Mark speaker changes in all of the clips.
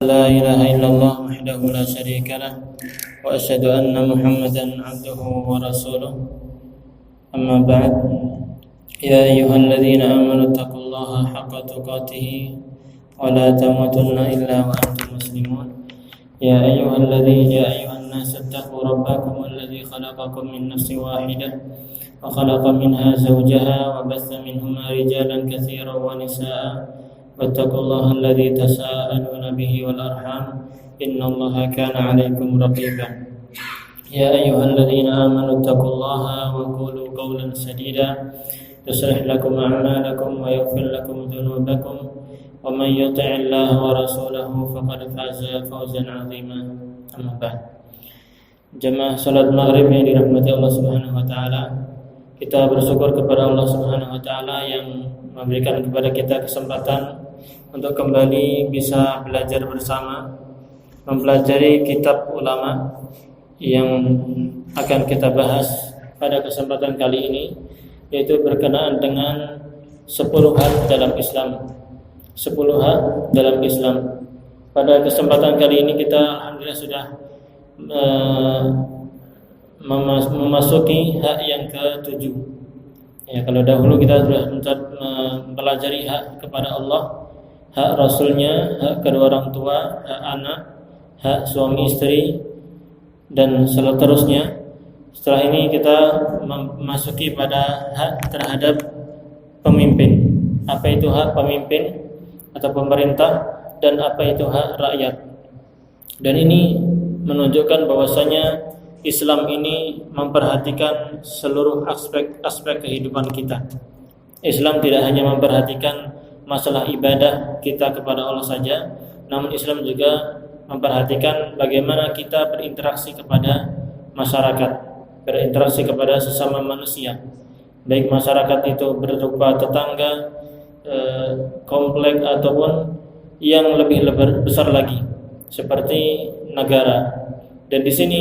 Speaker 1: لا إله إلا الله وحده لا شريك له وأشهد أن محمدا عبده ورسوله أما بعد يا أيها الذين آمنوا اتقوا الله حق تقاته ولا تموتن إلا وأنتم مسلمون يا أيها الناس اتقوا ربكم الذي خلقكم من نفس واحدة وخلق منها زوجها وبث منهما رجالا كثيرا ونساء واتقوا الله الذي تساءلون به والأرحام إن الله كان عليكم رقيبا يا أيها الذين آمنوا اتقوا الله وقولوا قولا سديدا يصلح لكم أعمالكم ويغفر لكم ذنوبكم ومن يطع الله ورسوله فقد فاز فوزا عظيما أما بعد Jemaah salat maghrib yang dirahmati Allah Subhanahu wa taala, kita bersyukur kepada Allah Subhanahu wa taala yang memberikan kepada kita kesempatan untuk kembali bisa belajar bersama, mempelajari kitab ulama yang akan kita bahas pada kesempatan kali ini, yaitu berkenaan dengan 10 hal dalam Islam. 10 hal dalam Islam. Pada kesempatan kali ini kita alhamdulillah sudah memasuki hak yang ke-7. Ya, kalau dahulu kita sudah mempelajari hak kepada Allah, hak Rasulnya, hak kedua orang tua, hak anak, hak suami istri, dan seterusnya. Setelah ini kita memasuki pada hak terhadap pemimpin. Apa itu hak pemimpin atau pemerintah, dan apa itu hak rakyat. Dan ini menunjukkan bahwasanya Islam ini memperhatikan seluruh aspek kehidupan kita. Islam tidak hanya memperhatikan masalah ibadah kita kepada Allah saja, namun Islam juga memperhatikan bagaimana kita berinteraksi kepada masyarakat, berinteraksi kepada sesama manusia. Baik masyarakat itu berupa tetangga, komplek, ataupun yang lebih besar lagi seperti negara. Dan di sini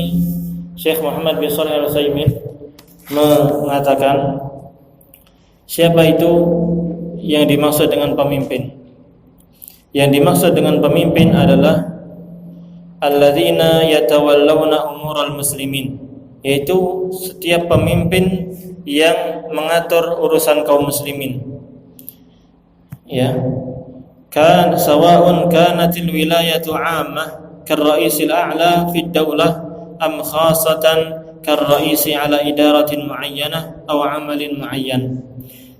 Speaker 1: Syekh Muhammad bin Shalih Al-Utsaimin mengatakan, siapa itu yang dimaksud dengan pemimpin? Yang dimaksud dengan pemimpin adalah alladzina yatawallawna umural muslimin, yaitu setiap pemimpin yang mengatur urusan kaum muslimin. Ya. Kan sawa'un kanatil wilayatu 'ammah karra'isil a'la fid daulah am khasatan karraisi 'ala idaratin muayyanah aw 'amalin muayyan.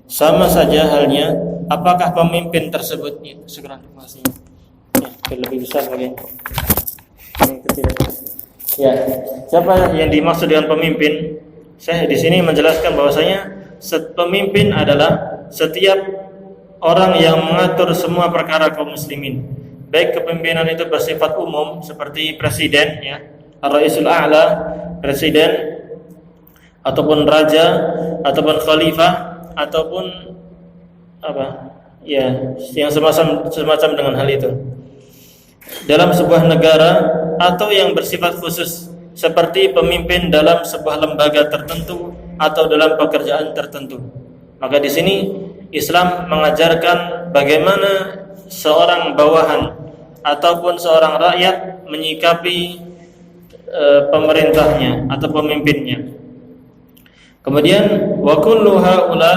Speaker 1: Sama saja halnya apakah pemimpin tersebut itu segera masih ya, lebih besar lagi. Ini kecil. Ya, siapa yang dimaksud dengan pemimpin? Saya di sini menjelaskan bahwasanya pemimpin adalah setiap orang yang mengatur semua perkara kaum muslimin. Baik kepemimpinan itu bersifat umum seperti presiden, ya, ar-raisul a'la, presiden, ataupun raja, ataupun khalifah, ataupun apa? Ya, yang semacam dengan hal itu. Dalam sebuah negara, atau yang bersifat khusus seperti pemimpin dalam sebuah lembaga tertentu atau dalam pekerjaan tertentu. Maka di sini Islam mengajarkan bagaimana seorang bawahan ataupun seorang rakyat menyikapi pemerintahnya atau pemimpinnya. Kemudian wa kullu haula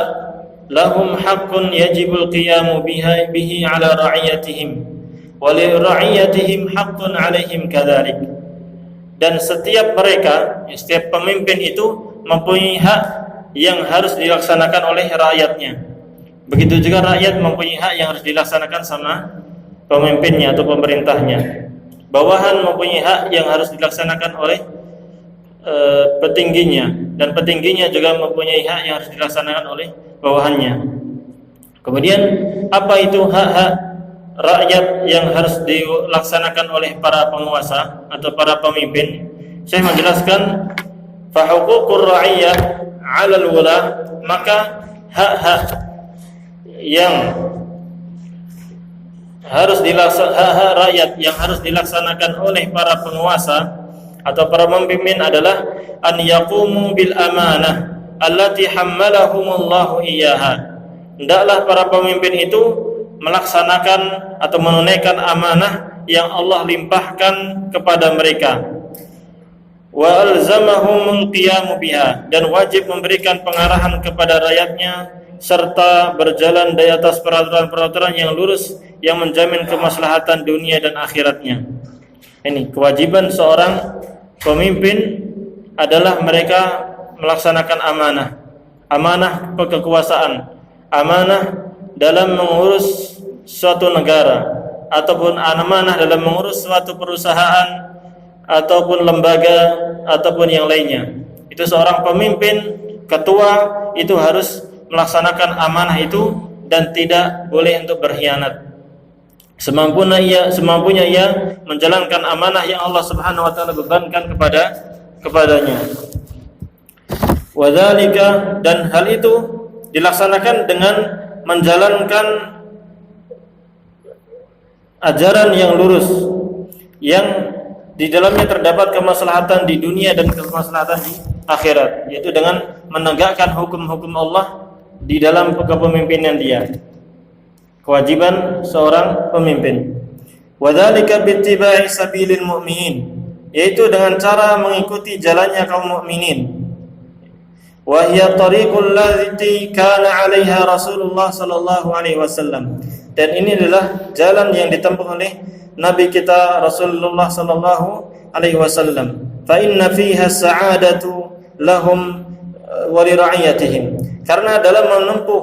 Speaker 1: lahum haqqun yajibul qiyamu bihi ala ra'iyatihim wa li ra'iyatihim haqqun 'alaihim kadzalik. Dan setiap mereka, setiap pemimpin itu mempunyai hak yang harus dilaksanakan oleh rakyatnya. Begitu juga rakyat mempunyai hak yang harus dilaksanakan sama pemimpinnya atau pemerintahnya. Bawahan mempunyai hak yang harus dilaksanakan oleh petingginya, dan petingginya juga mempunyai hak yang harus dilaksanakan oleh bawahannya. Kemudian apa itu hak-hak rakyat yang harus dilaksanakan oleh para penguasa atau para pemimpin? Saya menjelaskan fa huququr ra'iyyah 'alal wula, maka hak-hak yang harus hak rakyat yang harus dilaksanakan oleh para penguasa atau para pemimpin adalah an yaqumu bil amanah allati hammalahumullahu iyyaha. Hendaklah para pemimpin itu melaksanakan atau menunaikan amanah yang Allah limpahkan kepada mereka. Wa alzamahumul qiyamu biha, dan wajib memberikan pengarahan kepada rakyatnya serta berjalan di atas peraturan-peraturan yang lurus yang menjamin kemaslahatan dunia dan akhiratnya. Ini kewajiban seorang pemimpin adalah mereka melaksanakan amanah kekuasaan, amanah dalam mengurus suatu negara, ataupun amanah dalam mengurus suatu perusahaan ataupun lembaga ataupun yang lainnya. Itu seorang pemimpin, ketua itu harus melaksanakan amanah itu dan tidak boleh untuk berkhianat. Semampunya ia menjalankan amanah yang Allah Subhanahu wa taala bebankan kepadanya. Wadzalika, dan hal itu dilaksanakan dengan menjalankan ajaran yang lurus yang di dalamnya terdapat kemaslahatan di dunia dan kemaslahatan di akhirat, yaitu dengan menegakkan hukum-hukum Allah di dalam kepemimpinan dia. Kewajiban seorang pemimpin. Wadzalika bittiba'i sabilil mu'minin, yaitu dengan cara mengikuti jalannya kaum mukminin. Wa hiya tariqul lati kana 'alaiha Rasulullah sallallahu alaihi wasallam. Dan ini adalah jalan yang ditempuh oleh Nabi kita Rasulullah sallallahu alaihi wasallam. Fa inna fiha sa'adatu lahum wa li ra'iyatihim. Karena dalam menempuh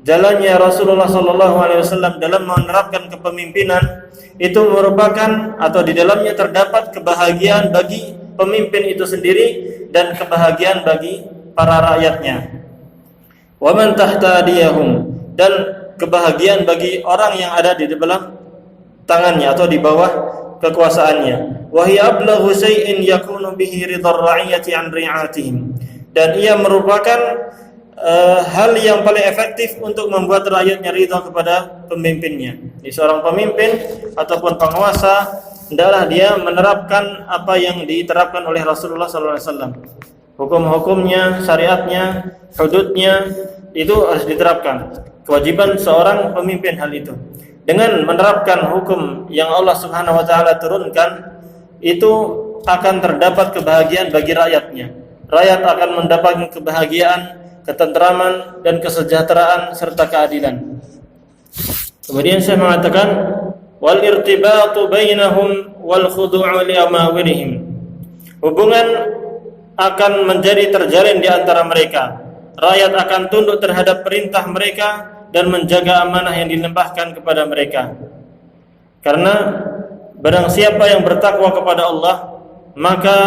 Speaker 1: jalannya Rasulullah sallallahu alaihi wasallam dalam menerapkan kepemimpinan itu merupakan atau di dalamnya terdapat kebahagiaan bagi pemimpin itu sendiri dan kebahagiaan bagi para rakyatnya. Wa man tahtadiyahum, dan kebahagiaan bagi orang yang ada di dalam tangannya atau di bawah kekuasaannya. Wa hiya ablaghu syai'in yakunu bihi ridhar ra'iyati an ri'atihim, dan ia merupakan hal yang paling efektif untuk membuat rakyatnya ridha kepada pemimpinnya. Jadi seorang pemimpin ataupun penguasa hendaklah dia menerapkan apa yang diterapkan oleh Rasulullah SAW. Hukum-hukumnya, syariatnya, hududnya itu harus diterapkan. Kewajiban seorang pemimpin hal itu. Dengan menerapkan hukum yang Allah Subhanahu wa taala turunkan, itu akan terdapat kebahagiaan bagi rakyatnya. Rakyat akan mendapatkan kebahagiaan, ketentraman dan kesejahteraan serta keadilan. Kemudian saya mengatakan wal irtibatu bainahum wal khudu'u li amawirihim. Hubungan akan menjadi terjalin di antara mereka. Rakyat akan tunduk terhadap perintah mereka dan menjaga amanah yang dilimpahkan kepada mereka. Karena barang siapa yang bertakwa kepada Allah, maka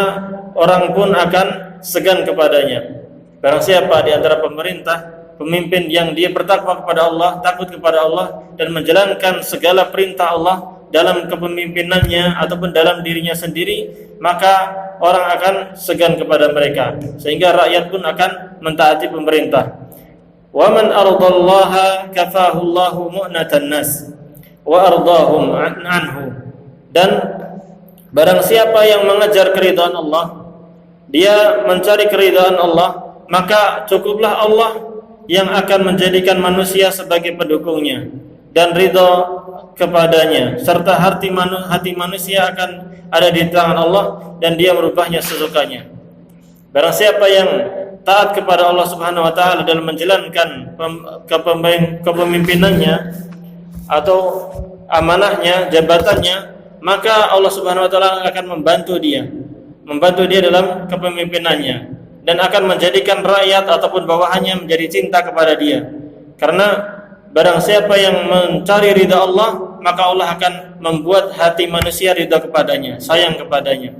Speaker 1: orang pun akan segan kepadanya. Barang siapa di antara pemerintah, pemimpin yang dia bertakwa kepada Allah, takut kepada Allah dan menjalankan segala perintah Allah dalam kepemimpinannya ataupun dalam dirinya sendiri, maka orang akan segan kepada mereka, sehingga rakyat pun akan mentaati pemerintah. Wa man ardallaha kafahu Allahu mu'natan nas wa ardahum anhu. Dan barang siapa yang mengejar keridhaan Allah, dia mencari keridhaan Allah, maka cukuplah Allah yang akan menjadikan manusia sebagai pendukungnya dan ridha kepadanya, serta hati manusia akan ada di tangan Allah dan dia merubahnya sesukanya. Barang siapa yang taat kepada Allah Subhanahu wa taala dalam menjalankan kepemimpinannya atau amanahnya, jabatannya, maka Allah Subhanahu wa taala akan membantu dia dalam kepemimpinannya dan akan menjadikan rakyat ataupun bawahannya menjadi cinta kepada dia. Karena barang siapa yang mencari ridha Allah, maka Allah akan membuat hati manusia ridha kepadanya, sayang kepadanya.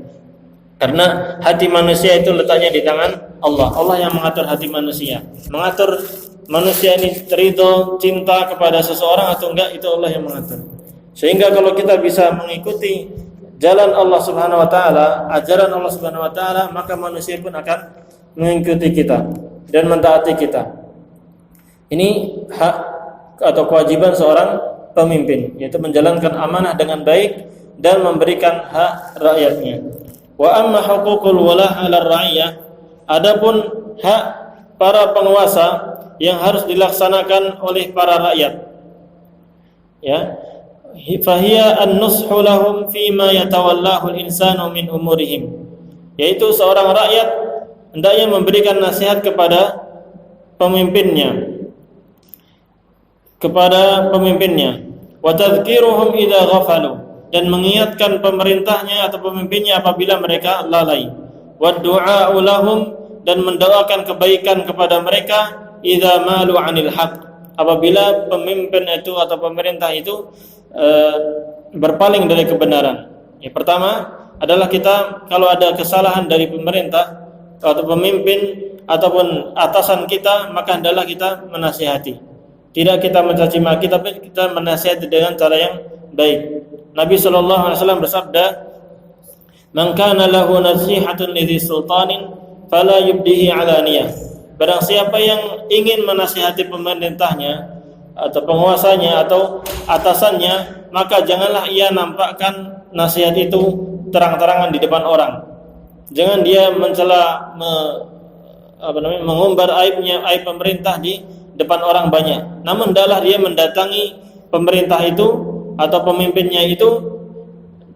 Speaker 1: Karena hati manusia itu letaknya di tangan Allah. Allah yang mengatur hati manusia. Mengatur manusia ini ridha, cinta kepada seseorang atau enggak, itu Allah yang mengatur. Sehingga kalau kita bisa mengikuti jalan Allah Subhanahu wa taala, ajaran Allah Subhanahu wa taala, maka manusia pun akan mengikuti kita dan mentaati kita. Ini hak atau kewajiban seorang pemimpin, yaitu menjalankan amanah dengan baik dan memberikan hak rakyatnya. Wa amma huququl wala' 'ala ar-ra'iyah, adapun hak para penguasa yang harus dilaksanakan oleh para rakyat. Ya. fahiya an-nushu lahum fima yatawallahu al-insanu min umurihim, yaitu seorang rakyat hendaknya memberikan nasihat kepada pemimpinnya, wa tadhkiruhum idza ghafalu, dan mengingatkan pemerintahnya atau pemimpinnya apabila mereka lalai, wa du'a'u lahum, dan mendoakan kebaikan kepada mereka idza malu 'anil haqq, apabila pemimpin itu atau pemerintah itu berpaling dari kebenaran. Yang pertama adalah kita kalau ada kesalahan dari pemerintah atau pemimpin ataupun atasan kita, maka hendaklah kita menasihati. Tidak kita mencaci maki, tapi kita menasihati dengan cara yang baik. Nabi sallallahu alaihi wasallam bersabda, "Man kana lahu nasihatun lidhi sultanin fala yubdihi 'alaniyah." Barang siapa yang ingin menasihati pemerintahnya atau penguasanya atau atasannya, maka janganlah ia nampakkan nasihat itu terang-terangan di depan orang. Jangan dia mencela mengumbar aib pemerintah di depan orang banyak. Namun hendaklah dia mendatangi pemerintah itu atau pemimpinnya itu,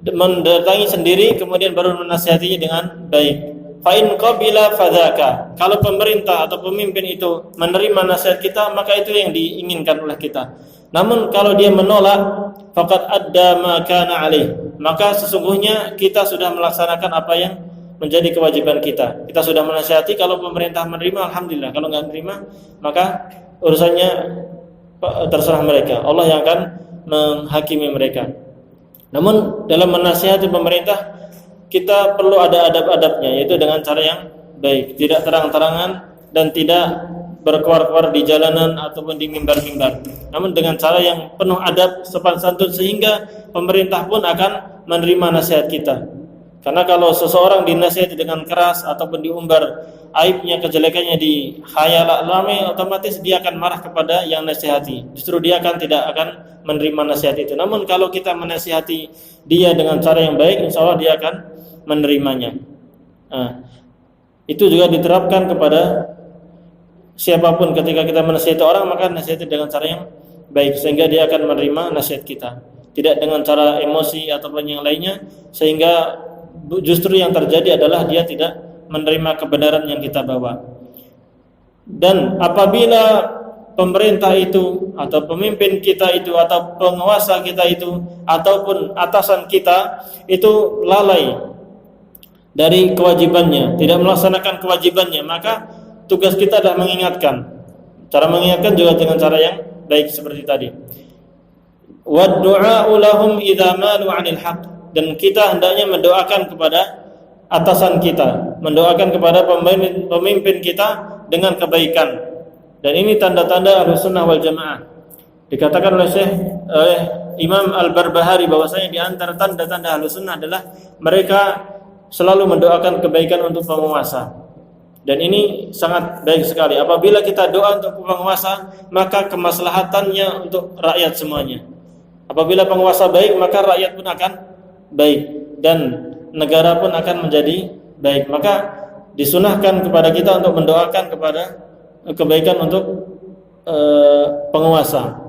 Speaker 1: mendatangi sendiri kemudian baru menasihatinya dengan baik. Fa in qabila fadzaka, kalau pemerintah atau pemimpin itu menerima nasihat kita, maka itu yang diinginkan oleh kita. Namun kalau dia menolak, faqad adda ma kana alaih, maka sesungguhnya kita sudah melaksanakan apa yang menjadi kewajiban kita. Kita sudah menasihati, kalau pemerintah menerima alhamdulillah, kalau enggak menerima maka urusannya terserah mereka. Allah yang akan menghakimi mereka. Namun dalam menasihati pemerintah kita perlu ada adab-adabnya, yaitu dengan cara yang baik, tidak terang-terangan dan tidak berkuar-kuar di jalanan ataupun di mimbar-mimbar. Namun dengan cara yang penuh adab, sopan santun, sehingga pemerintah pun akan menerima nasihat kita. Karena kalau seseorang dinasihati dengan keras ataupun diumbar aibnya, kejelekannya di khayal ramai, otomatis dia akan marah kepada yang nasihati. Justru dia tidak akan menerima nasihat itu. Namun kalau kita menasihati dia dengan cara yang baik, insya Allah dia akan menerimanya. Itu juga diterapkan kepada siapapun. Ketika kita menasihati orang, maka nasihati dengan cara yang baik, sehingga dia akan menerima nasihat kita, tidak dengan cara emosi ataupun yang lainnya, sehingga justru yang terjadi adalah dia tidak menerima kebenaran yang kita bawa. Dan apabila pemerintah itu atau pemimpin kita itu atau penguasa kita itu ataupun atasan kita itu lalai dari kewajibannya, tidak melaksanakan kewajibannya, maka tugas kita adalah mengingatkan. Cara mengingatkan juga dengan cara yang baik seperti tadi. Wa du'a'u lahum idza malu 'anil haqq, dan kita hendaknya mendoakan kepada atasan kita, mendoakan kepada pemimpin kita dengan kebaikan. Dan ini tanda-tanda Ahlussunnah wal Jamaah. Dikatakan oleh Imam Al-Barbahari bahwasanya di antara tanda-tanda Ahlussunnah adalah mereka selalu mendoakan kebaikan untuk penguasa. Dan ini sangat baik sekali. Apabila kita doa untuk penguasa, maka kemaslahatannya untuk rakyat semuanya. Apabila penguasa baik, maka rakyat pun akan baik dan negara pun akan menjadi baik. Maka disunahkan kepada kita untuk mendoakan kepada kebaikan untuk penguasa.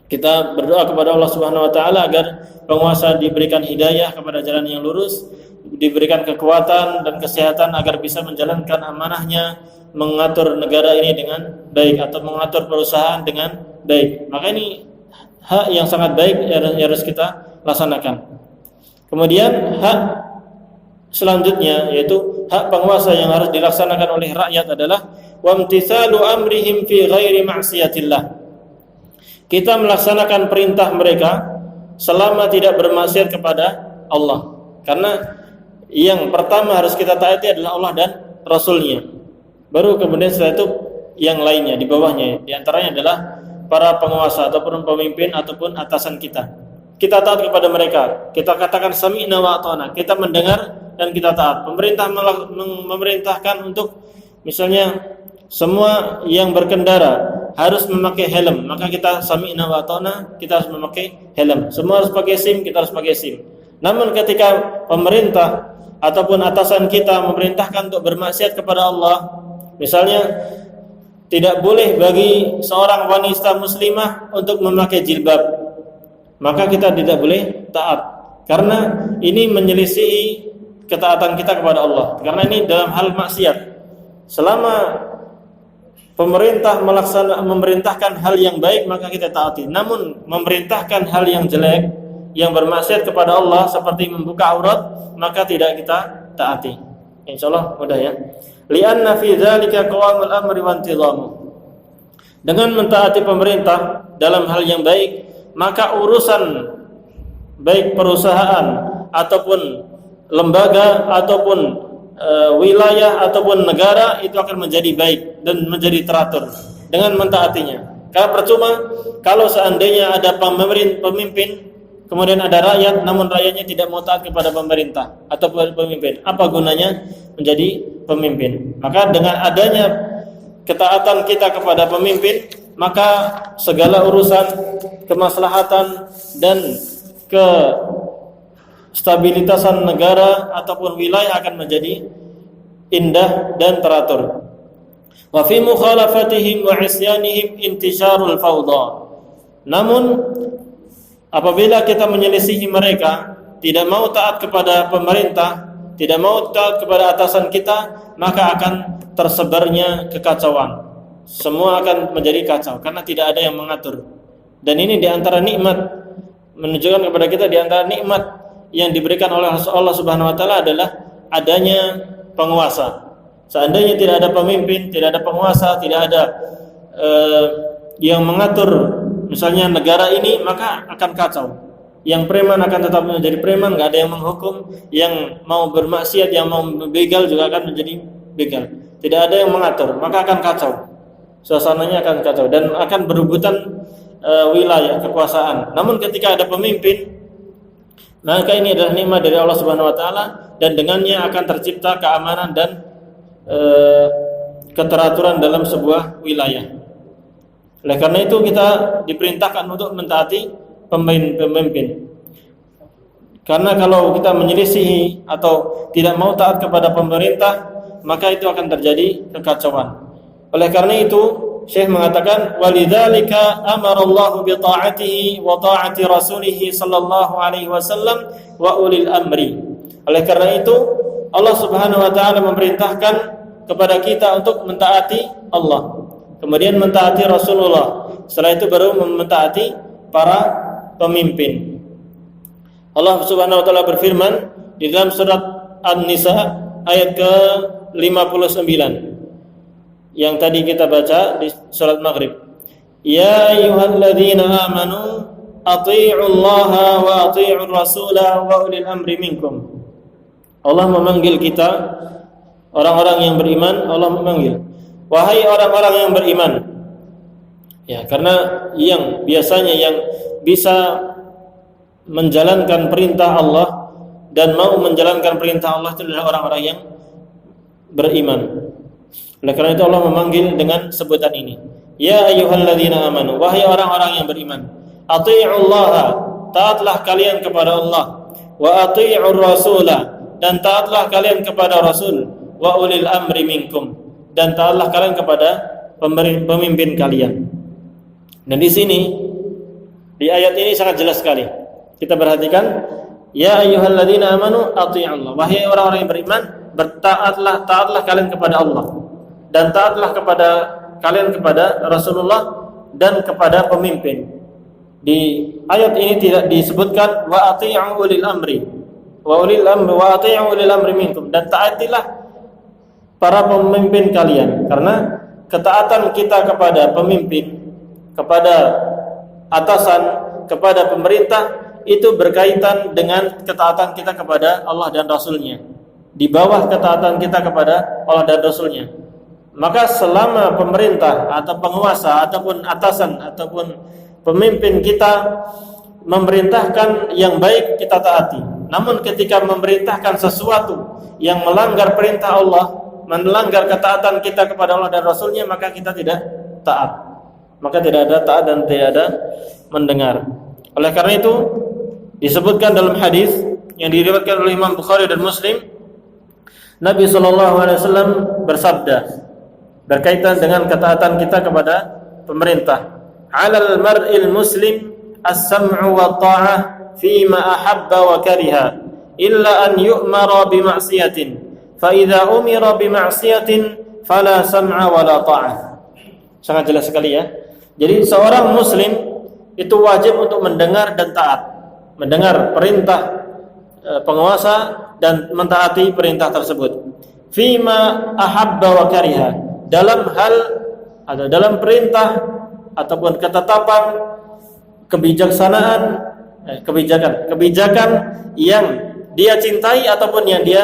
Speaker 1: Kita berdoa kepada Allah Subhanahu wa taala agar penguasa diberikan hidayah kepada jalan yang lurus, diberikan kekuatan dan kesehatan agar bisa menjalankan amanahnya, mengatur negara ini dengan baik atau mengatur perusahaan dengan baik. Maka ini hak yang sangat baik yang harus kita laksanakan. Kemudian hak selanjutnya, yaitu hak penguasa yang harus dilaksanakan oleh rakyat adalah wamtithalu amrihim fi ghairi ma'siyatillah. Kita melaksanakan perintah mereka selama tidak bermaksiat kepada Allah. Karena yang pertama harus kita taati adalah Allah dan Rasulnya. Baru kemudian setelah itu yang lainnya di bawahnya. Di antaranya adalah para penguasa ataupun pemimpin ataupun atasan kita. Kita taat kepada mereka. Kita katakan sami'na wa ata'na. Kita mendengar dan kita taat. Pemerintah memerintahkan untuk misalnya semua yang berkendara harus memakai helm, maka kita sami'na wa ata'na, kita harus memakai helm. Semua harus pakai SIM, kita harus pakai SIM. Namun ketika pemerintah ataupun atasan kita memerintahkan untuk bermaksiat kepada Allah, misalnya tidak boleh bagi seorang wanita muslimah untuk memakai jilbab, maka kita tidak boleh taat, karena ini menyelisihi ketaatan kita kepada Allah. Karena ini dalam hal maksiat. Selama pemerintah memerintahkan hal yang baik, maka kita taati. Namun memerintahkan hal yang jelek, yang bermaksiat kepada Allah seperti membuka aurat, maka tidak kita taati. Insyaallah mudah ya. Li'anna fi dzalika qawamul amri wa intizamu. Dengan mentaati pemerintah dalam hal yang baik, maka urusan baik perusahaan ataupun lembaga ataupun wilayah ataupun negara itu akan menjadi baik dan menjadi teratur dengan mentaatinya. Karena percuma kalau seandainya ada pemimpin kemudian ada rakyat, namun rakyatnya tidak mau taat kepada pemerintah atau pemimpin. Apa gunanya menjadi pemimpin? Maka dengan adanya ketaatan kita kepada pemimpin, maka segala urusan kemaslahatan dan kestabilitasan negara ataupun wilayah akan menjadi indah dan teratur. Wa fi mukhalafatihim wa isyanihim intisharul fawda. Namun apabila kita menyelisihi mereka, tidak mau taat kepada pemerintah, tidak mau taat kepada atasan kita, maka akan tersebarnya kekacauan. Semua akan menjadi kacau karena tidak ada yang mengatur. Dan ini diantara nikmat, menunjukkan kepada kita diantara nikmat yang diberikan oleh Allah Subhanahu wa taala adalah adanya penguasa. Seandainya tidak ada pemimpin, tidak ada penguasa, tidak ada yang mengatur misalnya negara ini, maka akan kacau. Yang preman akan tetap menjadi preman, enggak ada yang menghukum. Yang mau bermaksiat, yang mau begal juga akan menjadi begal. Tidak ada yang mengatur, maka akan kacau. Suasananya akan kacau dan akan berebutan wilayah kekuasaan. Namun ketika ada pemimpin, maka ini adalah nikmat dari Allah Subhanahu wa taala dan dengannya akan tercipta keamanan dan keteraturan dalam sebuah wilayah. Oleh karena itu kita diperintahkan untuk mentaati pemimpin. Karena kalau kita menyelisihi atau tidak mau taat kepada pemerintah, maka itu akan terjadi kekacauan. Oleh karena itu Syekh mengatakan walidzalika amarallahu bi ta'atihi wa ta'ati rasulih sallallahu alaihi wasallam wa ulil amri. Oleh karena itu Allah Subhanahu wa taala memerintahkan kepada kita untuk mentaati Allah, kemudian mentaati Rasulullah. Setelah itu baru mentaati para pemimpin. Allah Subhanahu wa taala berfirman di dalam surat An-Nisa ayat ke-59 yang tadi kita baca di surat Maghrib. Ya ayyuhalladzina amanu athi'ullaha wa athi'ur rasula wa ulil amri minkum. Allah memanggil kita orang-orang yang beriman. Allah memanggil, wahai orang-orang yang beriman. Ya, karena yang biasanya yang bisa menjalankan perintah Allah dan mau menjalankan perintah Allah itu adalah orang-orang yang beriman. Oleh karena itu Allah memanggil dengan sebutan ini. Ya ayyuhalladzina amanu, wahai orang-orang yang beriman. Athi'ullaha, taatlah kalian kepada Allah. Wa athi'ur rasulah, dan taatlah kalian kepada Rasul. Wa ulil amri minkum, dan taatlah kalian kepada pemimpin kalian. Dan di sini di ayat ini sangat jelas sekali. Kita perhatikan, ya ayyuhalladzina amanu athi'ullah, wahai orang-orang yang beriman, taatlah kalian kepada Allah dan taatlah kepada kalian kepada Rasulullah dan kepada pemimpin. Di ayat ini tidak disebutkan wa athi'u ulil amri wa athi'u ulil amri minkum, dan taatilah para pemimpin kalian, karena ketaatan kita kepada pemimpin, kepada atasan, kepada pemerintah itu berkaitan dengan ketaatan kita kepada Allah dan Rasulnya. Di bawah ketaatan kita kepada Allah dan Rasulnya, maka selama pemerintah atau penguasa ataupun atasan ataupun pemimpin kita memerintahkan yang baik, kita taati. Namun ketika memerintahkan sesuatu yang melanggar perintah Allah, melanggar ketaatan kita kepada Allah dan Rasulnya, maka kita tidak taat. Maka tidak ada taat dan tidak ada mendengar. Oleh karena itu disebutkan dalam hadis yang diriwayatkan oleh Imam Bukhari dan Muslim, Nabi SAW bersabda berkaitan dengan ketaatan kita kepada pemerintah, 'alal mar'il muslim as-sam'u wa ta'ah fima ahabba wa kariha illa an yu'mara bi ma'siyatin fa idza umira bi ma'siyatin fala sam'a wa la ta'ah. Sangat jelas sekali ya. Jadi seorang muslim itu wajib untuk mendengar dan taat, mendengar perintah penguasa dan mentaati perintah tersebut. Fima ahabba wa kariha, dalam hal atau dalam perintah ataupun ketetapan kebijaksanaan, kebijakan yang dia cintai ataupun yang dia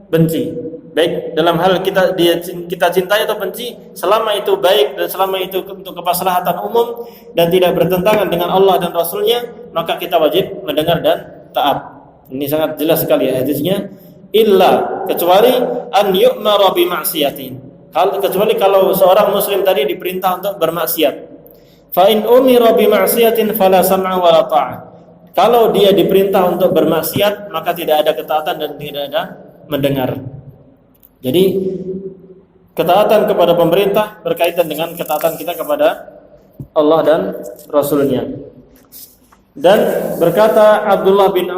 Speaker 1: benci. Baik dalam hal kita cintai atau benci, selama itu baik dan selama itu untuk kemaslahatan umum dan tidak bertentangan dengan Allah dan Rasulnya, maka kita wajib mendengar dan taat. Ini sangat jelas sekali ya hadisnya. Illa, kecuali an yu'mara bi ma'siyatin, kecuali kalau seorang muslim tadi diperintah untuk bermaksiat. Fa in umira bi ma'siyatin fala sam'a wa la ta'ah. Kalau dia diperintah untuk bermaksiat, maka tidak ada ketaatan dan tidak ada mendengar. Jadi ketaatan kepada pemerintah berkaitan dengan ketaatan kita kepada Allah dan Rasulnya. Dan berkata Abdullah bin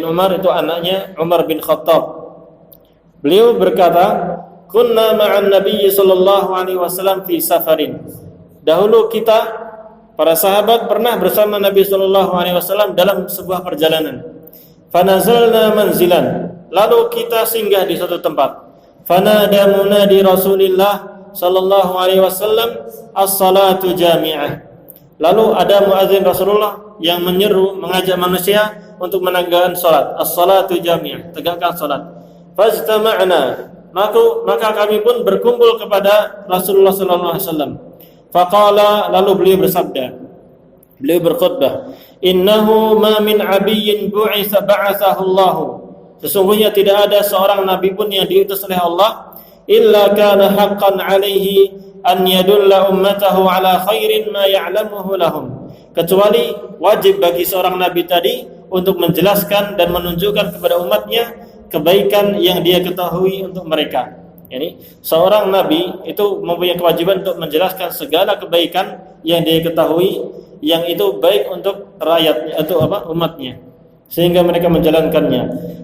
Speaker 1: Umar itu anaknya Umar bin Khattab. Beliau berkata, kunna ma'an Nabi sallallahu alaihi wasallam fi safarin. Dahulu kita para sahabat pernah bersama Nabi sallallahu alaihi wasallam dalam sebuah perjalanan. Fanazalna manzilan, lalu kita singgah di suatu tempat. Fanada munadi Rasulillah sallallahu alaihi wasallam as-salatu jami'ah. Lalu ada muadzin Rasulullah yang menyeru, mengajak manusia untuk menegakkan salat. As-salatu jami'ah, tegakkan salat. Fajtama'na, maka kami pun berkumpul kepada Rasulullah sallallahu alaihi wasallam. Faqala, lalu beliau bersabda, beliau berkhutbah, innahu ma min abiyyin ba'athahu Allah. Sesungguhnya tidak ada seorang nabi pun yang diutus oleh Allah illa kana haqqan alaihi an yadulla ummatahu ala khairin ma ya'lamuhu lahum. Kecuali wajib bagi seorang nabi tadi untuk menjelaskan dan menunjukkan kepada umatnya kebaikan yang dia ketahui untuk mereka. Yani seorang nabi itu mempunyai kewajiban untuk menjelaskan segala kebaikan yang dia ketahui yang itu baik untuk rakyatnya atau umatnya, sehingga mereka menjalankannya.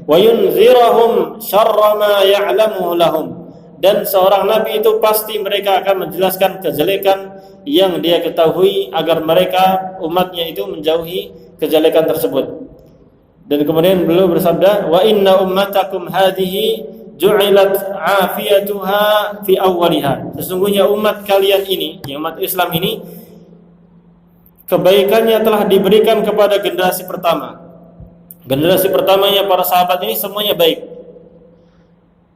Speaker 1: Wa yunzirahum syarra ma ya'lamu lahum, dan seorang nabi itu pasti mereka akan menjelaskan kejelekan yang dia ketahui agar mereka umatnya itu menjauhi kejelekan tersebut. Dan kemudian beliau bersabda, wa inna ummatakum hadhihi ju'ilat afiyatuha fi awwaliha. Sesungguhnya umat kalian ini, umat Islam ini, kebaikannya telah diberikan kepada generasi pertama. Generasi pertamanya para sahabat ini semuanya baik.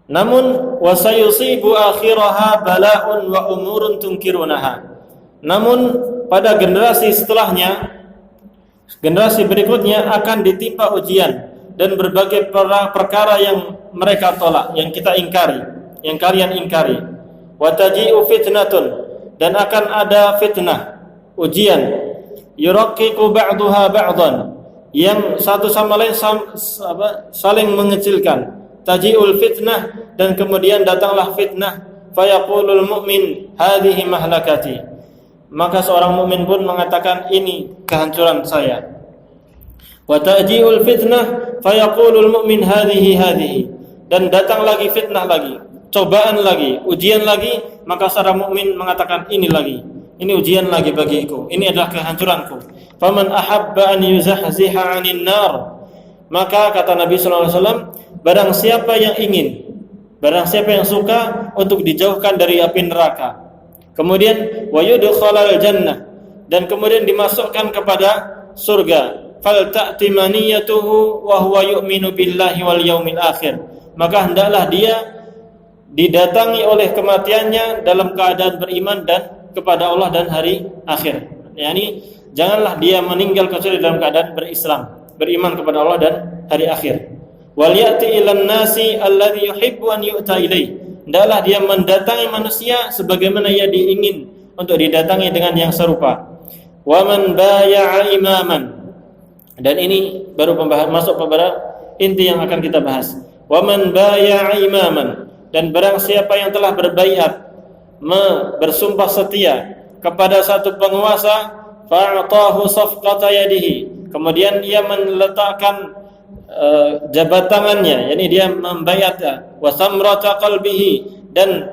Speaker 1: Namun wasayusibu akhiraha bala'un wa umurun tunkirunaha. Namun pada generasi setelahnya, generasi berikutnya akan ditimpa ujian dan berbagai perkara yang mereka tolak, yang kita ingkari, yang kalian ingkari. Wa taji'u fitnatun, dan akan ada fitnah, ujian. Yuraqiqu ba'daha ba'dan, yang satu sama lain saling mengecilkan. Taji'ul fitnah, dan kemudian datanglah fitnah. Fayaqulul mu'min hadhihi mahlakati, maka seorang mukmin pun mengatakan ini kehancuran saya. Wa taji'ul fitnah fayaqulul mu'min hadhihi, dan datang lagi fitnah lagi, cobaan lagi, ujian lagi, maka seorang mukmin mengatakan ini lagi, ini ujian lagi bagiku, ini adalah kehancuranku. Faman ahabba an yuzahziha 'anil nar, maka kata Nabi sallallahu alaihi wasallam, barang siapa yang ingin, barang siapa yang suka untuk dijauhkan dari api neraka, kemudian wa yudkhalal jannah, dan kemudian dimasukkan kepada surga, fal ta'ti maniyatuhu wa huwa yu'minu billahi wal yaumil akhir, maka hendaklah dia didatangi oleh kematiannya dalam keadaan beriman dan kepada Allah dan hari akhir. Yani janganlah dia meninggal kecuali dalam keadaan berislam, beriman kepada Allah dan hari akhir. Wal ya'ti ilan nasi alladhi yuhibbu an yu'ta ilaihi, hendaklah dia mendatangi manusia sebagaimana ia diingin untuk didatangi dengan yang serupa. Wa man baya'a imaman, dan ini baru masuk kepada inti yang akan kita bahas. Wa man baya'a imaman, dan barang siapa yang telah berbaiat, bersumpah setia kepada satu penguasa, fa'atahu safqata yadihi. Kemudian ia meletakkan jabat tangannya, yakni dia membaiat, wa samrata qalbihi, dan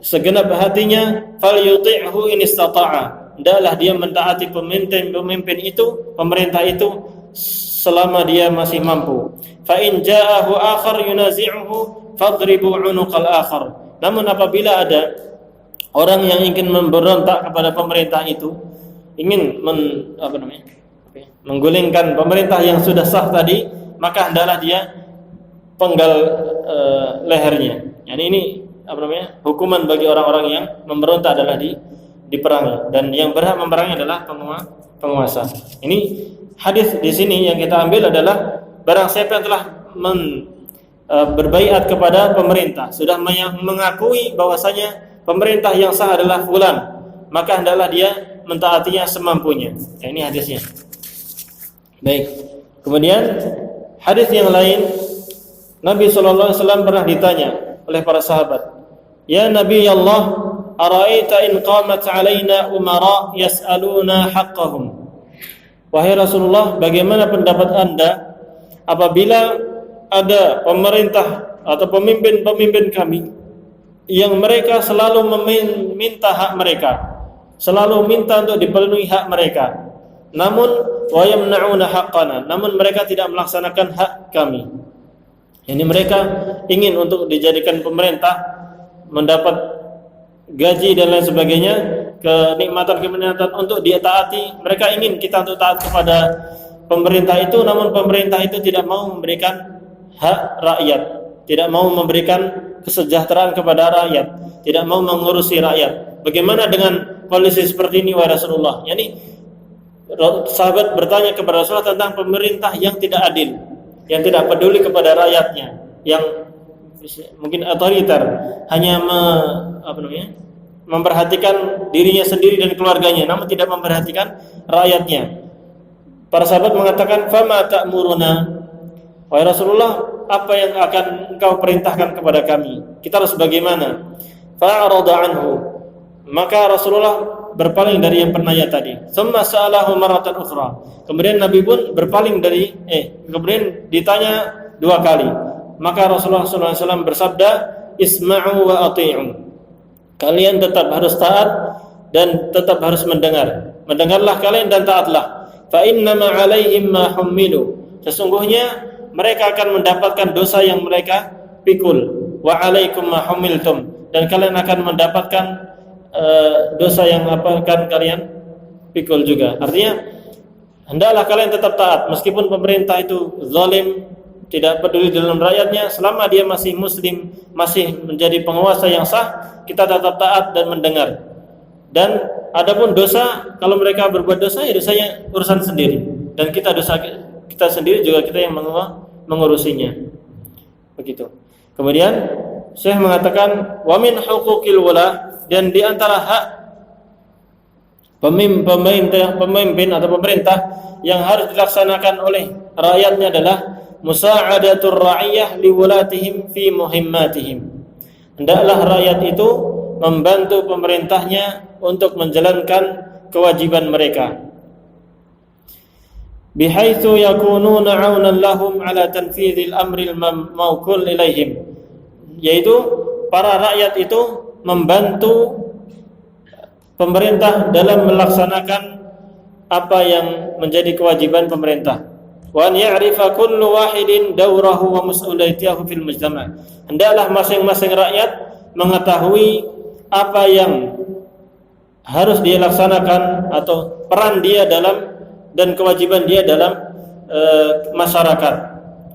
Speaker 1: segenap hatinya, falyuti'hu in istata'a. Hendaklah dia mentaati pemimpin itu, pemerintah itu selama dia masih mampu. Fa in ja'ahu akhar yunazi'uhu fadribu 'unuqal akhar. Namun apabila ada orang yang ingin memberontak kepada pemerintah itu, ingin menggulingkan pemerintah yang sudah sah tadi, maka hendaklah dia penggal lehernya. Yani ini hukuman bagi orang-orang yang memberontak adalah diperangi, dan yang berhak memerangi adalah penguasa. Ini hadis di sini yang kita ambil adalah barang siapa yang telah berbaiat kepada pemerintah, sudah mengakui bahwasanya pemerintah yang sah adalah fulan, maka hendaklah dia mentaatinya semampunya. Ini hadisnya. Baik. Kemudian hadis yang lain, Nabi sallallahu alaihi wasallam pernah ditanya oleh para sahabat, "Ya Nabi Allah, ara'aita in qamat 'alaina umara yas'aluna haqqahum?" Wahai Rasulullah, bagaimana pendapat Anda apabila ada pemerintah atau pemimpin-pemimpin kami yang mereka selalu meminta hak mereka, selalu minta untuk dipenuhi hak mereka, namun wa yamna'una haqqana, namun mereka tidak melaksanakan hak kami. Yani mereka ingin untuk dijadikan pemerintah, mendapat gaji dan lain sebagainya, kenikmatan-kenikmatan untuk ditaati. Mereka ingin kita untuk taat kepada pemerintah itu, namun pemerintah itu tidak mau memberikan hak rakyat, tidak mau memberikan kesejahteraan kepada rakyat, tidak mau mengurusi rakyat. Bagaimana dengan kondisi seperti ini wahai Rasulullah? Yani sahabat bertanya kepada Rasulullah tentang pemerintah yang tidak adil, yang tidak peduli kepada rakyatnya, yang mungkin otoriter, hanya memperhatikan dirinya sendiri dan keluarganya, namun tidak memperhatikan rakyatnya. Para sahabat mengatakan, "Fama ta'muruna?" Wahai Rasulullah, apa yang akan engkau perintahkan kepada kami? Kita harus bagaimana? Fa'arada anhu. Maka Rasulullah berpaling dari yang penanya tadi. Tsumma sa'alahu marratan ukhra. Kemudian Nabi pun berpaling dari kemudian ditanya dua kali. Maka Rasulullah SAW bersabda, "Isma'u wa ati'u." Kalian tetap harus taat dan tetap harus mendengar. Mendengarlah kalian dan taatlah. Fa innama 'alaihim ma hummilu. Sesungguhnya mereka akan mendapatkan dosa yang mereka pikul. Wa 'alaikum ma humiltum. Dan kalian akan mendapatkan dosa yang akan kalian pikul juga. Artinya hendaklah kalian tetap taat meskipun pemerintah itu zalim, tidak peduli dalam rakyatnya, selama dia masih muslim, masih menjadi penguasa yang sah, kita tetap taat dan mendengar. Dan adapun dosa, kalau mereka berbuat dosa, ya dosanya urusan sendiri, dan dosa kita sendiri juga kita yang mengurusinya. Begitu. Kemudian Syekh mengatakan, wa min huquqil wala, dan di antara hak pemimpin atau pemerintah yang harus dilaksanakan oleh rakyatnya adalah musa'adatur ra'iyah liwulatihim fi muhimmatihim. Hendaklah rakyat itu membantu pemerintahnya untuk menjalankan kewajiban mereka. Bihaitsu yakununa 'aunan lahum 'ala tanfidhil amril mawkul ilaihim. Yaitu para rakyat itu membantu pemerintah dalam melaksanakan apa yang menjadi kewajiban pemerintah. Wa an ya'rifa kullu wahidin dawrahu wa mas'uliyatahu fil mujtama'. Hendaklah masing-masing rakyat mengetahui apa yang harus dia laksanakan atau peran dia dalam dan kewajiban dia dalam masyarakat.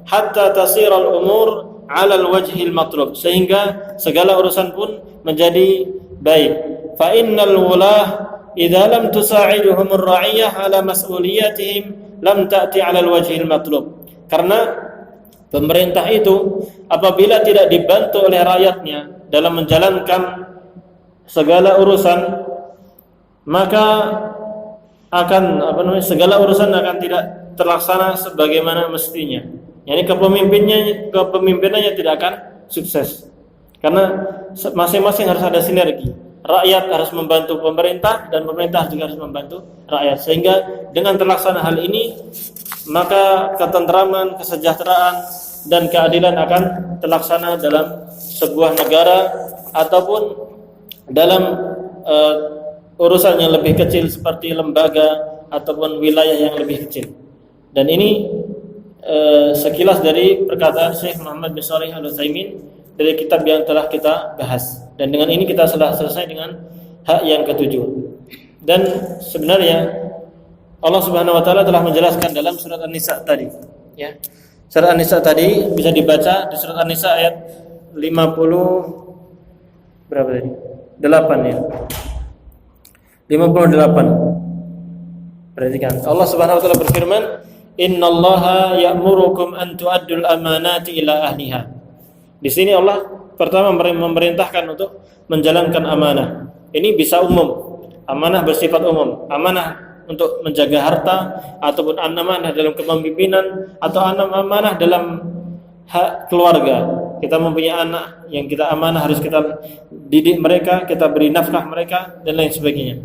Speaker 1: Hatta tasiral umur 'ala al-wajhil matlub, sehingga segala urusan pun menjadi baik. Fa innal wulah idza lam tusa'iduhum ar-ra'iyah 'ala mas'uliyatihim lam ta'ti 'ala al-wajhil matlub. Karena pemerintah itu apabila tidak dibantu oleh rakyatnya dalam menjalankan segala urusan, maka akan segala urusan akan tidak terlaksana sebagaimana mestinya. Yani kepemimpinannya tidak akan sukses. Karena masing-masing harus ada sinergi. rakyat harus membantu pemerintah dan pemerintah juga harus membantu rakyat. Sehingga dengan terlaksana hal ini, maka ketentraman, kesejahteraan dan keadilan akan terlaksana dalam sebuah negara ataupun dalam urusan yang lebih kecil seperti lembaga ataupun wilayah yang lebih kecil. Dan ini sekilas dari perkataan Syekh Muhammad bin Shalih Al-Utsaimin dari kitab yang telah kita bahas. Dan dengan ini kita sudah selesai dengan hak yang ketujuh. Dan sebenarnya Allah Subhanahu wa taala telah menjelaskan dalam surat An-Nisa tadi, ya. Surat An-Nisa tadi bisa dibaca di surat An-Nisa ayat 50 berapa tadi? 8 ya. 58. Perhatikan. Allah Subhanahu wa taala berfirman, "Innallaha ya'murukum an tu'addul amanati ila ahliha." Di sini Allah pertama memerintahkan untuk menjalankan amanah. Ini bisa umum. Amanah bersifat umum. Amanah untuk menjaga harta ataupun amanah dalam kepemimpinan atau amanah dalam hak keluarga. Kita mempunyai anak yang kita amanah, harus kita didik mereka, kita beri nafkah mereka dan lain sebagainya.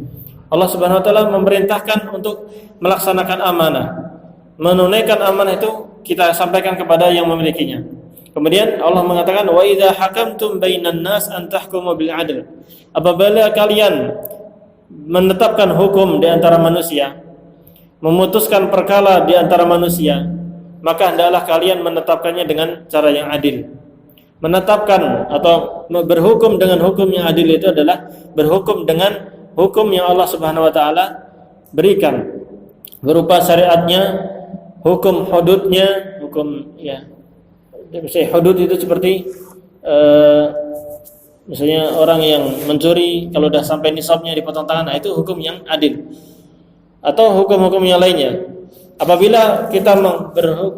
Speaker 1: Allah Subhanahu wa taala memerintahkan untuk melaksanakan amanah. Menunaikan amanah itu kita sampaikan kepada yang memilikinya. Kemudian Allah mengatakan, wa idza hakamtum bainan nas an tahkumu bil adl. Apabila kalian menetapkan hukum di antara manusia, memutuskan perkara di antara manusia, maka hendaklah kalian menetapkannya dengan cara yang adil. Menetapkan atau berhukum dengan hukum yang adil itu adalah berhukum dengan hukum yang Allah Subhanahu wa taala berikan berupa syariatnya, hukum hududnya, hukum ya. Misalnya hudud itu seperti misalnya orang yang mencuri kalau sudah sampai nisabnya dipotong tangan, nah itu hukum yang adil. Atau hukum-hukum yang lainnya. Apabila kita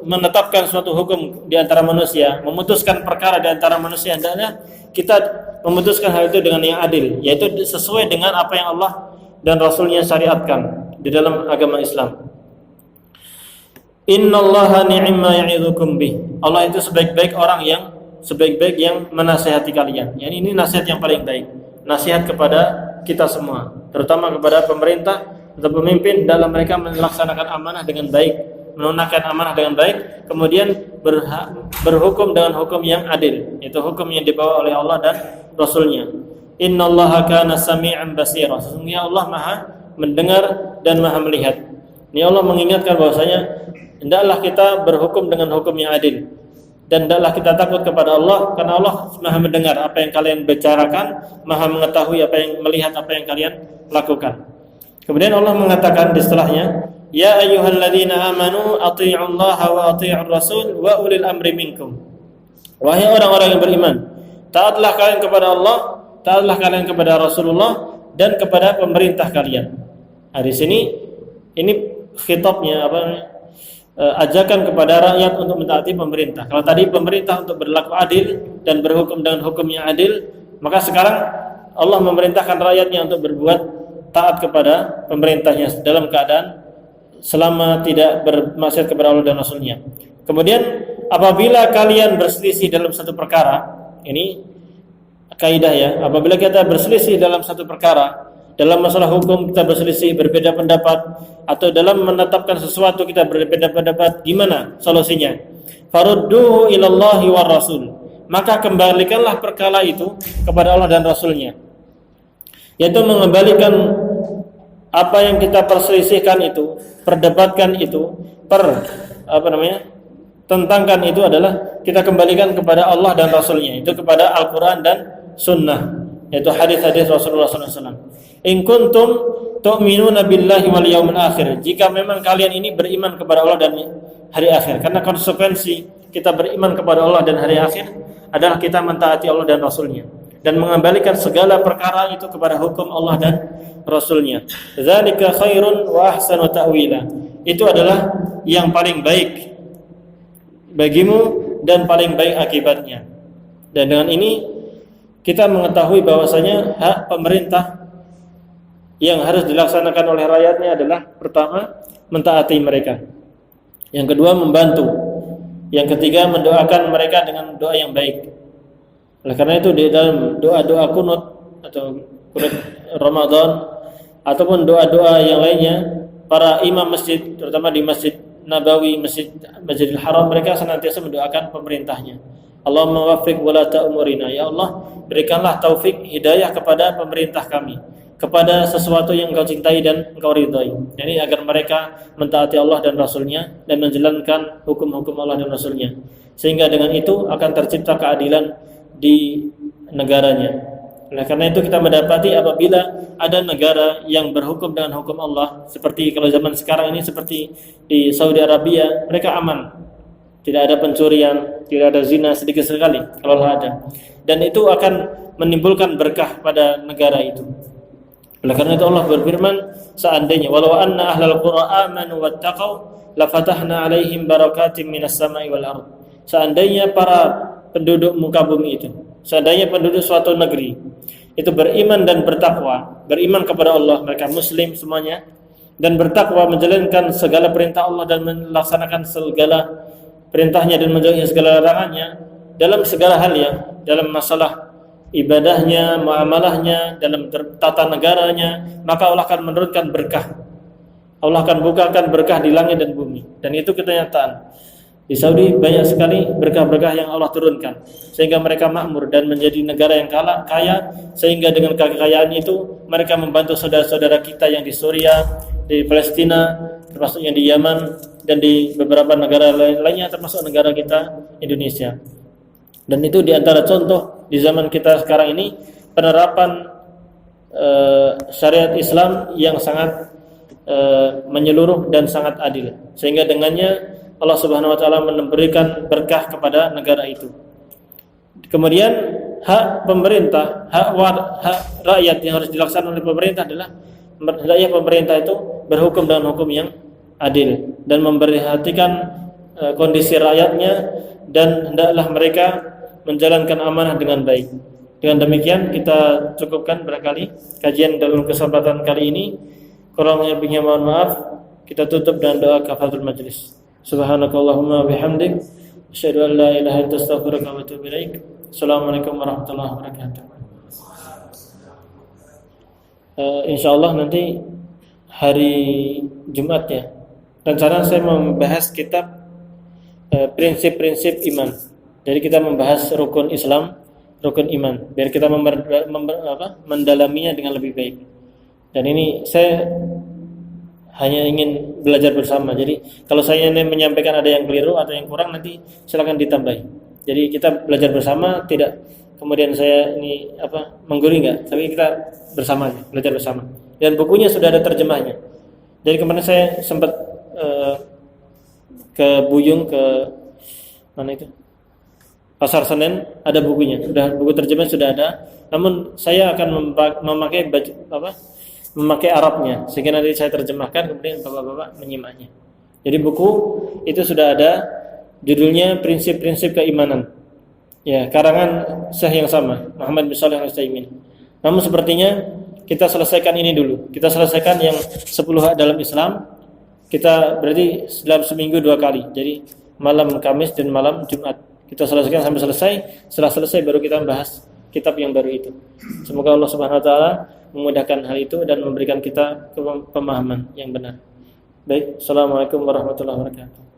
Speaker 1: menetapkan suatu hukum di antara manusia, memutuskan perkara di antara manusia, hendaknya kita memutuskan hal itu dengan yang adil, yaitu sesuai dengan apa yang Allah dan Rasulnya syariatkan di dalam agama Islam. Innallaha ni'ma ya'idzukum bih. Allah itu sebaik-baik orang yang menasihati kalian. Yani ini nasihat yang paling baik. Nasihat kepada kita semua, terutama kepada pemerintah atau pemimpin dalam mereka melaksanakan amanah dengan baik, menunaikan amanah dengan baik, kemudian berhukum dengan hukum yang adil, yaitu hukum yang dibawa oleh Allah dan Rasulnya. Innallaha kana sami'an basira. Sesungguhnya Allah Maha mendengar dan Maha melihat. Ini Allah mengingatkan bahwasanya hendaklah kita berhukum dengan hukum yang adil, dan hendaklah kita takut kepada Allah, karena Allah Maha mendengar apa yang kalian bicarakan, Maha mengetahui apa yang melihat apa yang kalian lakukan. Kemudian Allah mengatakan di setelahnya, ya ayyuhalladzina amanu athi'ullaha wa athi'ur rasul wa ulil amri minkum. Wahai orang-orang yang beriman, taatlah kalian kepada Allah, taatlah kalian kepada Rasulullah dan kepada pemerintah kalian. Nah, di sini ini khitabnya ajakan kepada rakyat untuk mentaati pemerintah. Kalau tadi pemerintah untuk berlaku adil dan berhukum dengan hukum yang adil, maka sekarang Allah memerintahkan rakyatnya untuk berbuat taat kepada pemerintahnya dalam keadaan selama tidak bermaksiat kepada Allah dan Rasulnya. Kemudian apabila kalian berselisih dalam satu perkara, ini kaidah ya, apabila kita berselisih dalam satu perkara, dalam masalah hukum kita berselisih, berbeda pendapat, atau dalam menetapkan sesuatu kita berbeda pendapat, gimana solusinya? Farudduhu ilallahi war rasul. Maka kembalikanlah perkara itu kepada Allah dan Rasulnya, yaitu mengembalikan apa yang kita perselisihkan itu, perdebatkan itu, tentangkan itu adalah kita kembalikan kepada Allah dan Rasulnya, itu kepada Al-Quran dan Sunnah, yaitu hadis-hadis Rasulullah SAW. In kuntum tu'minuna billahi wal yawmil akhir. Jika memang kalian ini beriman kepada Allah dan hari akhir, karena konsekuensi kita beriman kepada Allah dan hari akhir adalah kita mentaati Allah dan Rasulnya dan mengembalikan segala perkara itu kepada hukum Allah dan Rasulnya. Dzalika khairun wa ahsanu ta'wila. Itu adalah yang paling baik bagimu dan paling baik akibatnya. Dan dengan ini kita mengetahui bahwasanya hak pemerintah yang harus dilaksanakan oleh rakyatnya adalah pertama mentaati mereka, yang kedua membantu, yang ketiga mendoakan mereka dengan doa yang baik. Oleh karena itu di dalam doa-doa kunut atau kunut Ramadan ataupun doa-doa yang lainnya, para imam masjid terutama di Masjid Nabawi, Masjidil Haram, mereka senantiasa mendoakan pemerintahnya. Allahumma waffiq wa la ta'murina. Ya Allah, berikanlah taufik hidayah kepada pemerintah kami, kepada sesuatu yang Engkau cintai dan Engkau ridhai. Jadi agar mereka mentaati Allah dan Rasulnya dan menjalankan hukum-hukum Allah dan Rasulnya, sehingga dengan itu akan tercipta keadilan di negaranya. Oleh karena itu kita mendapati apabila ada negara yang berhukum dengan hukum Allah, seperti kalau zaman sekarang ini seperti di Saudi Arabia, mereka aman. Tidak ada pencurian, tidak ada zina sedikit sekali kalau ada. Dan itu akan menimbulkan berkah pada negara itu. Oleh karena itu Allah berfirman, seandainya walau anna ahlal qura amanu wattaqau lafatahna alaihim barakatim minas sama'i wal ardh. Seandainya para penduduk muka bumi itu, seandainya penduduk suatu negeri itu beriman dan bertakwa, beriman kepada Allah, mereka muslim semuanya, dan bertakwa menjalankan segala perintah Allah dan melaksanakan segala perintahnya dan menjauhi segala larangannya dalam segala hal ya, dalam masalah ibadahnya, muamalahnya, dalam tata negaranya, maka Allah akan menurunkan berkah. Allah akan bukakan berkah di langit dan bumi. Dan itu kenyataan. Di Saudi banyak sekali berkah-berkah yang Allah turunkan sehingga mereka makmur dan menjadi negara yang kaya, sehingga dengan kekayaan itu mereka membantu saudara-saudara kita yang di Suriah, di Palestina, termasuk yang di Yaman dan di beberapa negara lainnya termasuk negara kita Indonesia. Dan itu di antara contoh di zaman kita sekarang ini penerapan syariat Islam yang sangat menyeluruh dan sangat adil, sehingga dengannya Allah Subhanahu wa taala memberikan berkah kepada negara itu. Kemudian hak pemerintah, hak rakyat yang harus dilaksanakan oleh pemerintah adalah hendaknya pemerintah itu berhukum dengan hukum yang adil dan memperhatikan kondisi rakyatnya, dan hendaklah mereka menjalankan amanah dengan baik. Dengan demikian kita cukupkan barangkali kajian dalam kesempatan kali ini. Kurang lebihnya mohon maaf. Kita tutup dengan doa kafaratul majlis. Subhanakallahumma bihamdik, asyhadu an la ilaha illa anta astaghfiruka wa atubu ilaik. Assalamualaikum warahmatullahi wabarakatuh. Insyaallah nanti hari Jumat ya. Rencana saya membahas kitab prinsip-prinsip iman. Jadi kita membahas rukun Islam, rukun iman, biar kita mendalaminya dengan lebih baik. Dan ini saya hanya ingin belajar bersama. Jadi kalau saya ini menyampaikan ada yang keliru atau yang kurang, nanti silakan ditambahi. Jadi kita belajar bersama, tidak kemudian saya ini menggurui enggak, tapi kita bersama, belajar bersama. Dan bukunya sudah ada terjemahnya. Jadi kemarin saya sempat ke Buyung, ke mana itu? Pasar Senen, ada bukunya. Sudah, buku terjemah sudah ada. Namun saya akan memakai Arabnya, sehingga nanti saya terjemahkan, kemudian bapak-bapak menyimaknya. Jadi buku itu sudah ada, judulnya Prinsip-Prinsip Keimanan. Ya, karangan Syekh yang sama, Muhammad bin Shalih Al-Utsaimin. Namun sepertinya kita selesaikan ini dulu. Kita selesaikan yang 10 hak dalam Islam. Kita berarti dalam seminggu 2 kali. Jadi malam Kamis dan malam Jumat. Kita selesaikan sampai selesai. Setelah selesai baru kita membahas kitab yang baru itu. Semoga Allah Subhanahu wa taala memudahkan hal itu dan memberikan kita pemahaman yang benar. Baik, assalamualaikum warahmatullahi wabarakatuh.